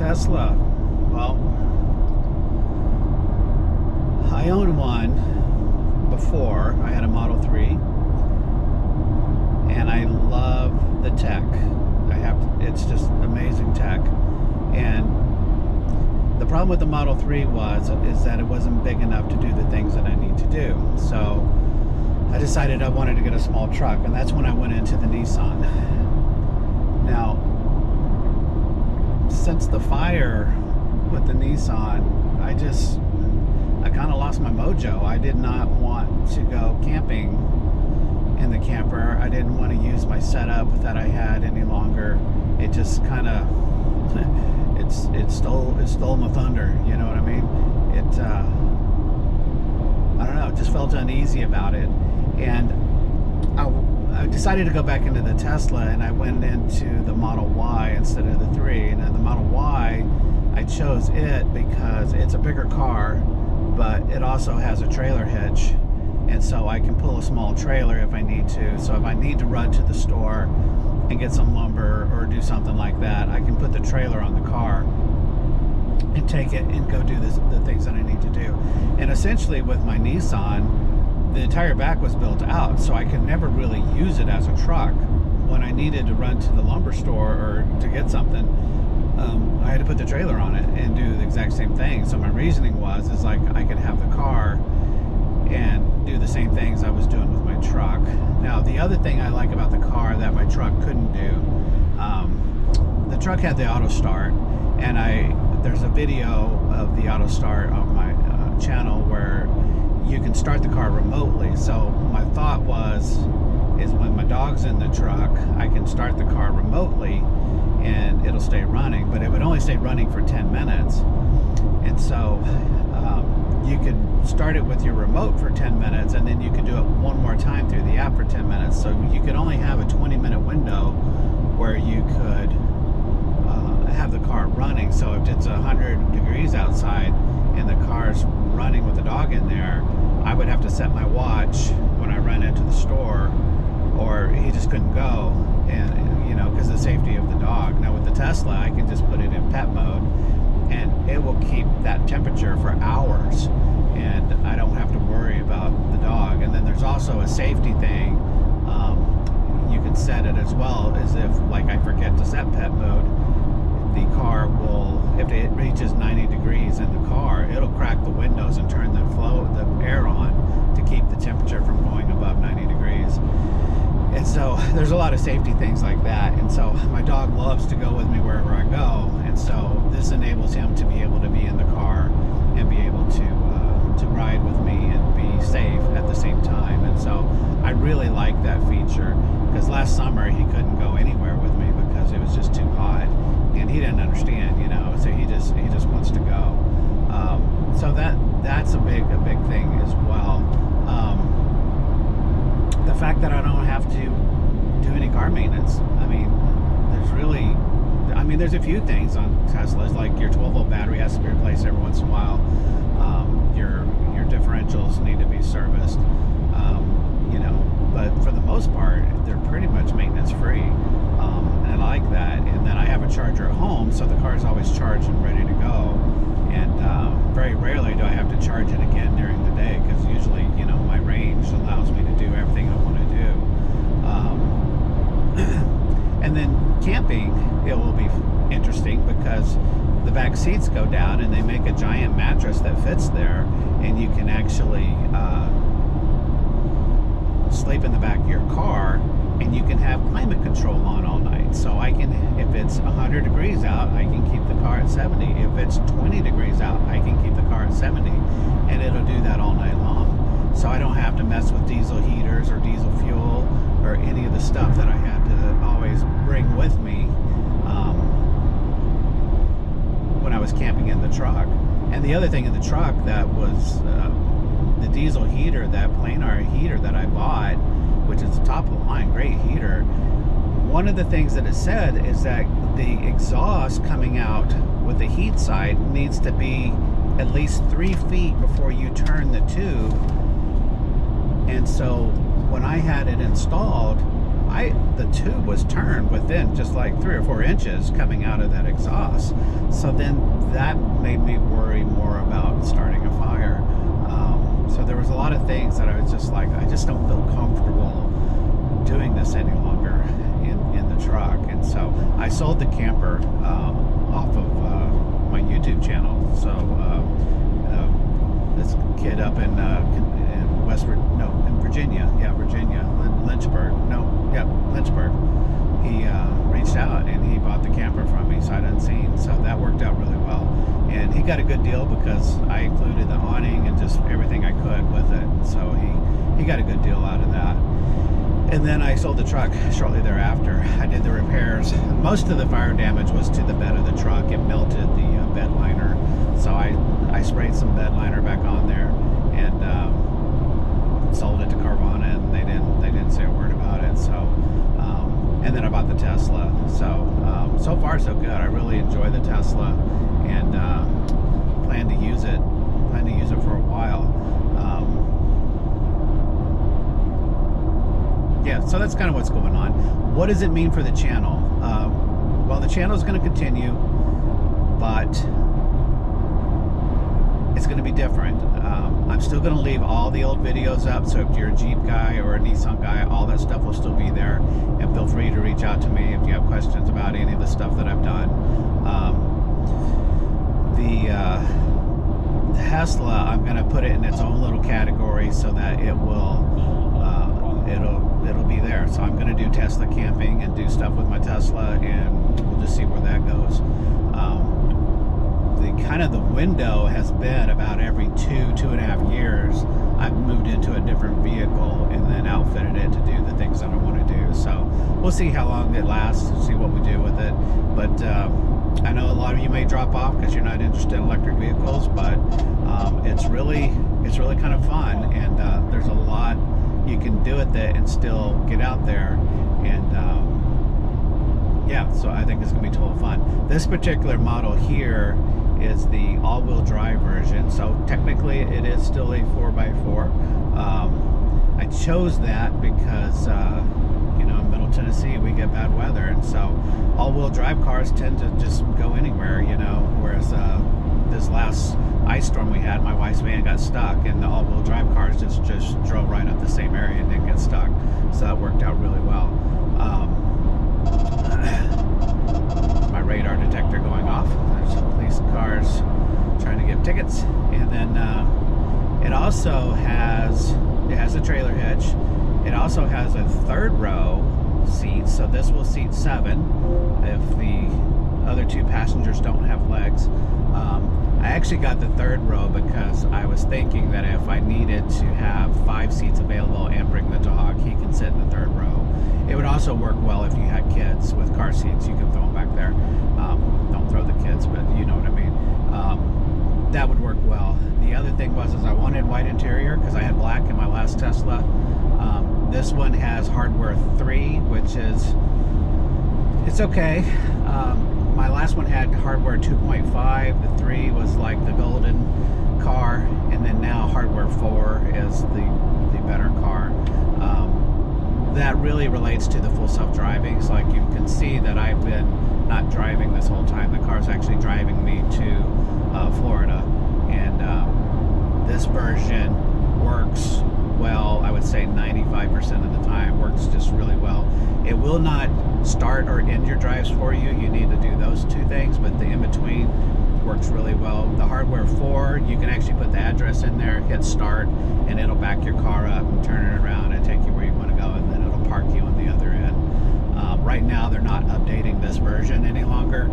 Tesla. Well, I owned one before. I had a Model 3, and I love the tech. It's just amazing tech. And the problem with the Model 3 is that it wasn't big enough to do the things that I need to do. So I decided I wanted to get a small truck, and that's when I went into the Nissan. Now, since the fire with the Nissan, I kind of lost my mojo. I did not want to go camping in the camper. I didn't want to use my setup that I had any longer. It just kind of it stole my thunder. You know what I mean? I don't know. It just felt uneasy about it, and I decided to go back into the Tesla, and I went into the Model Y instead of the 3. And the Model Y, I chose it because it's a bigger car, but it also has a trailer hitch, and so I can pull a small trailer if I need to. So if I need to run to the store and get some lumber or do something like that, I can put the trailer on the car and take it and go do the things that I need to do. And essentially with my Nissan, the entire back was built out, so I could never really use it as a truck. When I needed to run to the lumber store or to get something, I had to put the trailer on it and do the exact same thing. So my reasoning is like I could have the car and do the same things I was doing with my truck. Now, the other thing I like about the car that my truck couldn't do, the truck had the auto start, and there's a video of the auto start on my channel where you can start the car remotely. So my thought is when my dog's in the truck, I can start the car remotely and it'll stay running, but it would only stay running for 10 minutes. And so you could start it with your remote for 10 minutes, and then you could do it one more time through the app for 10 minutes. So you could only have a 20-minute window where you could have the car running. So if it's 100 degrees outside and the car's running with the dog in there, I would have to set my watch when I run into the store, or he just couldn't go, and because of the safety of the dog. Now with the Tesla, I can just put it in pet mode, and it will keep that temperature for hours, and I don't have to worry about the dog. And then there's also a safety thing. You can set it as well, as if like I forget to set pet mode, the car will, if it reaches 90 degrees in the car, it'll crack the windows and turn the air on to keep the temperature from going above 90 degrees. And so there's a lot of safety things like that. And so my dog loves to go with me wherever I go. And so this enables him to be able to be in the car and be able to ride with me and be safe at the same time. And so I really like that feature, because last summer he couldn't go anywhere with me because it was just too hot, and he didn't understand, so he just wants to go. So that's a big thing as well. The fact that I don't have to do any car maintenance. There's a few things on Teslas, like your 12-volt battery has to be replaced every once in a while. Your differentials need to be serviced. But for the most part, they're pretty much maintenance free. And I like that. And then I have a charger at home, so the car is always charged and ready to go. And very rarely do I have to charge it again during the day, because usually, my range allows me to do everything I want to do. And then camping, it will be interesting because the back seats go down and they make a giant mattress that fits there, and you can actually sleep in the back of your car, and you can have climate control on all night. So I can, if it's 100 degrees out, I can keep the car at 70. If it's 20 degrees out, I can keep the car at 70, and it'll do that all night long. So I don't have to mess with diesel heaters or diesel fuel or any of the stuff that I had to always bring with me when I was camping in the truck. And the other thing in the truck that was the diesel heater, that planar heater that I bought, which is the top of the line, great heater. One of the things that it said is that the exhaust coming out with the heat side needs to be at least 3 feet before you turn the tube. And so when I had it installed, the tube was turned within just like 3 or 4 inches coming out of that exhaust. So then that made me worry more about starting a fire. So there was a lot of things that I was just like, I just don't feel comfortable doing this any longer in the truck. And so I sold the camper off of my YouTube channel. So this kid up in Virginia, Lynchburg, he reached out and he bought the camper from me sight unseen. So that worked out really well, and he got a good deal because I included the awning and just everything I could with it. So he got a good deal out of that. And then I sold the truck shortly thereafter. I did the repairs. Most of the fire damage was to the bed of the truck. It melted the bed liner. So I sprayed some bed liner back on there and sold it to Carvana, and they didn't say a word about it. So and then I bought the Tesla. So far so good. I really enjoy the Tesla, and plan to use it for a while. Yeah, so that's kind of what's going on. What does it mean for the channel? Well, the channel is going to continue, but it's going to be different. I'm still going to leave all the old videos up, so if you're a Jeep guy or a Nissan guy, all that stuff will still be there. And feel free to reach out to me if you have questions about any of the stuff that I've done. The Tesla, I'm going to put it in its own little category so that it will it'll be there. So I'm going to do Tesla camping and do stuff with my Tesla, and we'll just see where that goes. The window has been about every 2.5 years I've moved into a different vehicle and then outfitted it to do the things that I want to do. So we'll see how long it lasts, see what we do with it. But I know a lot of you may drop off because you're not interested in electric vehicles, but it's really kind of fun, and there's a lot you can do with it and still get out there. And yeah, so I think it's gonna be total fun. This particular model here is the all-wheel drive version, so technically it is still a 4x4. I chose that because in Middle Tennessee we get bad weather, and so all-wheel drive cars tend to just go anywhere, whereas this last ice storm we had, my wife's van got stuck, and the all-wheel drive cars just drove right up the same area and didn't get stuck. So that worked out really well. My radar detector going off. There's police cars trying to give tickets. And then it also has a trailer hitch. It also has a 3rd row seat, so this will seat 7 if the other 2 passengers don't have legs. I actually got the 3rd row because I was thinking that if I needed to have 5 seats available and bring the dog, he can sit in the 3rd row. It would also work well if you had kids with car seats. You can throw them back there. Don't throw the kids, but you know what I mean. That would work well. The other thing was I wanted white interior because I had black in my last Tesla. This one has hardware 3, which is, it's okay. My last one had hardware 2.5. The 3 was like the golden car, and then now hardware 4 is the better car. That really relates to the full self-driving. So like you can see that I've been not driving this whole time. The car's actually driving me to Florida, and this version works well. I would say 95% of the time works just really well. It will not start or end your drives for you. You need to do those 2 things, but the in-between works really well. The hardware 4, you can actually put the address in there, hit start, and it'll back your car up and turn it around and take you where you want to go, and then it'll park you on the other end. Right now they're not updating this version any longer,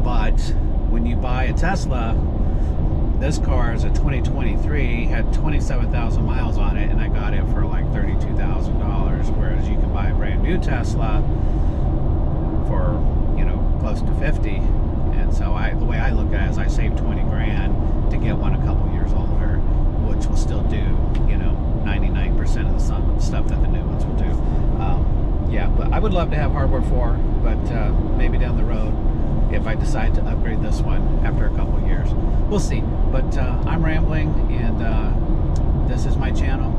but when you buy a Tesla, this car is a 2023, had 27,000 miles on it, and I got it for like $32,000, whereas you can buy a brand new Tesla for close to 50. And so the way I look at it is I saved 20 grand to get one a couple years older, which will still do 99% of the stuff that the new ones will do. Yeah, but I would love to have hardware 4, but maybe down the road if I decide to upgrade this one after a couple years. We'll see. But I'm rambling, and this is my channel.